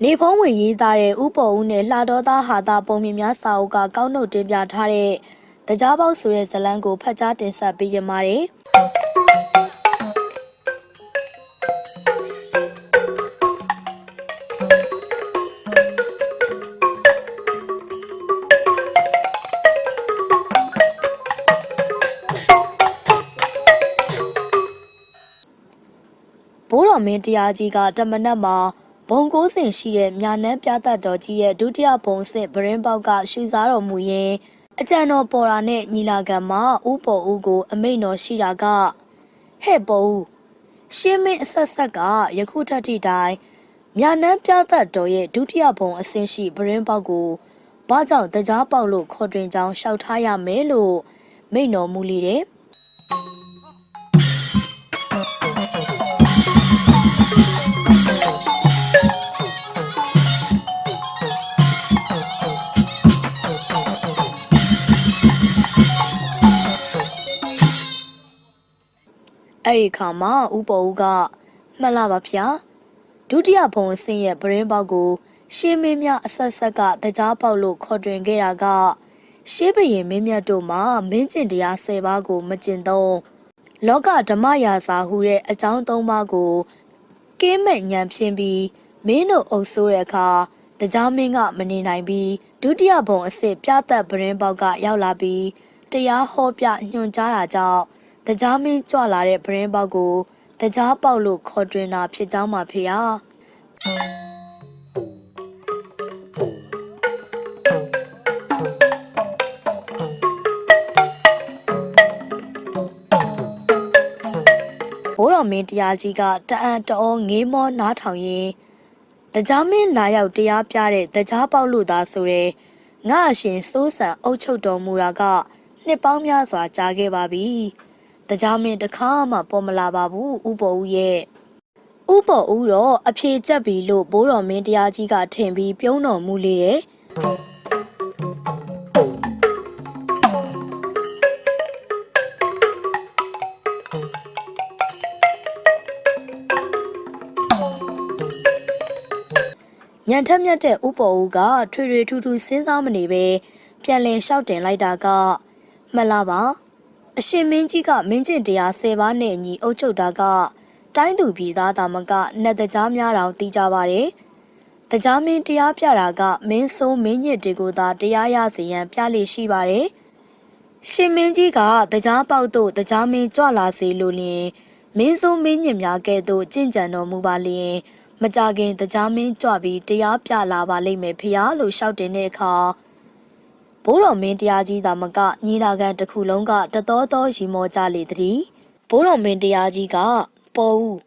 နေဖုံးဝင်ရေးသားတဲ့ဥပေါ်ဦးနဲ့လှတော်သားဟာတာပုံမြင်များစာအုပ်ကကောက်နှုတ်တင်ပြထားတဲ့တကြားပေါက်ဆိုတဲ့ဇာတ်လမ်းကိုဖတ်ကြားတင်ဆက်ပေးကြပါမယ်။ဘိုးတော်မင်းတရားကြီးကတမနက်မှာဘုံကိုးစင်ရှိတဲ့မြာနန်းပြသတ်တော်ကြီးရဲ့ဒုတိယဘုံစင်ဗရင်ပေါက်ကရှူစားတော်မူရင်းအကြံတော်ပေါ်တာနဲ့ညီလာခံမှာဥပေါ်ဦးကိုအမိန့်တော်ရှိတာကဟဲ့ပေါ်ဦးရှင်းမင်းအဆက်ဆက်ကယခုထက်ထိတိုင်မြာနန်းပြသတ်တော်ရဲ့ဒုတိယဘုံအဆင့်ရှိဗရင်ပေါက်ကိုဘာကြောင့်တကြားပေါက်လို့ခေါ်တွင်ကြောင်းရှောက်ထားရမယ်လို့မိန့်တော်မူလေတယ်။အဲ့ဒီခါမှာဥပေါ်ဦးကမှတ်လာပါဗျာဒုတိယဘုံအဆင့်ရဲ့ဗရင်ပေါက်ကိုရှင်းမင်းများအဆက်ဆက်ကတကြားပေါက်လို့ခေါ်တွင်ခဲ့တာကရှေးဘရင်မင်းမြတ်တို့မှာမင်းကျင့်တရား10ပါးကိုမကျင့်သုံးလောကဓမ္မရာဇာဟုတဲ့အကြောင်း3ပါးကိုကင်းမဲ့ညံဖြင်းပြီးမင်းတို့အုပ်ဆိုးတဲ့အခါတကြားမင်းကမနေနိုင်ပြီးဒုတိယဘုံအဆင့်ပြသတ်ဗရင်ပေါက်ကရောက်လာပြီးတရားဟောပြညွှန်ကြားတာကြောင့်တကြားမင်းကြွလာတဲ့ဗရင်ပေါက်ကိုတကြားပေါက်လို့ခေါ်တွင်တာဖြစ်ကြောင်းပါဖေဟာဘိုးတော်မင်းတရားကြီးကတအံ့တော်ငေးမောနားထောင်ရင်းတကြားမင်းလာရောက်တရားပြတဲ့တကြားပေါက်လို့သာဆိုရဲငါအရှင်စိုးစံအုပ်ချုပ်တော်မူတာကနှစ်ပေါင်းများစွာကြာခဲ့ပါပြီတကြားမင်းတခါမှပေါ်မလာပါဘူးဥပေါ်ဦးရဲ့ဥပေါ်ဦးတော့အဖြေကျက်ပြီလို့ဘိုးတော်မင်းတရားကြီးကထင်ပြီးပြုံးတော်မူလေတယ်ညံထက်မြက်တဲ့ဥပေါ်ဦးကထွေထွေထူးထူးစဉ်းစားမနေပဲပြန်လည်လျှောက်တင်လိုက်တာကမှတ်လားပါအရှင်မင်းကြီးကမင်းကျင့်တရား10ပါးနဲ့အညီအုပ်ချုပ်တာကတိုင်းသူပြည်သားသာမကနတ်တကြားများတောင်သိကြပါတယ်။တကြားမင်းတရားပြတာကမင်းဆိုးမင်းညစ်တွေကိုသာတရားရစေရန်ပြလိရှိပါတယ်။ရှင်မင်းကြီးကတကြားပေါက်တို့တကြားမင်းကြွလာစေလို့လျင်မင်းဆိုးမင်းညစ်များကဲ့သို့ကြင့်ကြံတော်မူပါလျင်မကြခင်တကြားမင်းကြွပြီးတရားပြလာပါလိမ့်မယ်ဖေဟာလို့ရှောက်တင်တဲ့အခါဘိုးတော်မင်းတရားကြီးသာမကညီလာခံတစ်ခုလုံးကတတော်တော်ရီမောကြလေသည်ဘိုးတော်မင်းတရားကြီးကပေါ်ဦး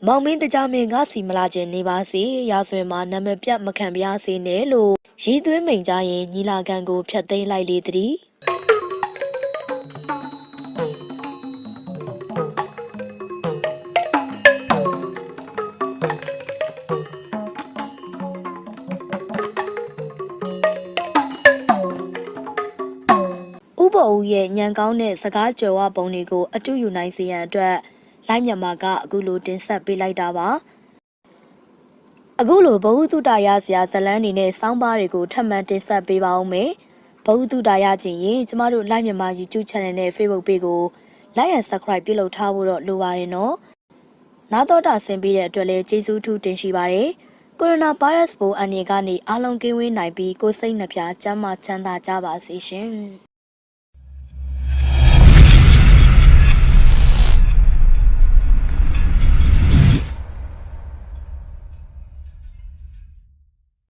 မောင်မင်းတကြားမင်းကစီမလာခြင်းနေပါစေရာဇဝင်မှာနာမည်ပြတ်မခံပြားစေနဲ့လို့ရည်သွင်းမိန်ကြရင်ညီလာခံကိုဖျက်သိမ်းလိုက်လေသည်ဥပေါ်ဦးရဲ့ညံကောင်းတဲ့စကားကြော်ဝပုံတွေကိုအတူယူနိုင်စေရန်အတွက်လိုင်းမြန်မာကအခုလိုတင်ဆက်ပေးလိုက်တာပါအခုလိုဘဝတုတရစရာဇလန်းတွေနဲ့စောင်းပါးတွေကိုထပ်မံတင်ဆက်ပေးပါဦးမယ်ဘဝတုတရခြင်းရင်ကျမတို့လိုင်းမြန်မာ YouTube Channel နဲ့ Facebook Page ကို Like and Subscribe ပြုလုပ်ထားဖို့တော့လိုပါတယ်နော်နားတော်တာဆင်ပေးတဲ့အတွက်လည်းကျေးဇူးထူးတင်ရှိပါတယ်ကိုရိုနာဗိုင်းရပ်စ်ပိုးအန္တရာယ်ကနေအားလုံးကင်းဝေးနိုင်ပြီးကိုယ်စိတ်နှပြကျန်းမာချမ်းသာကြပါစေရှင်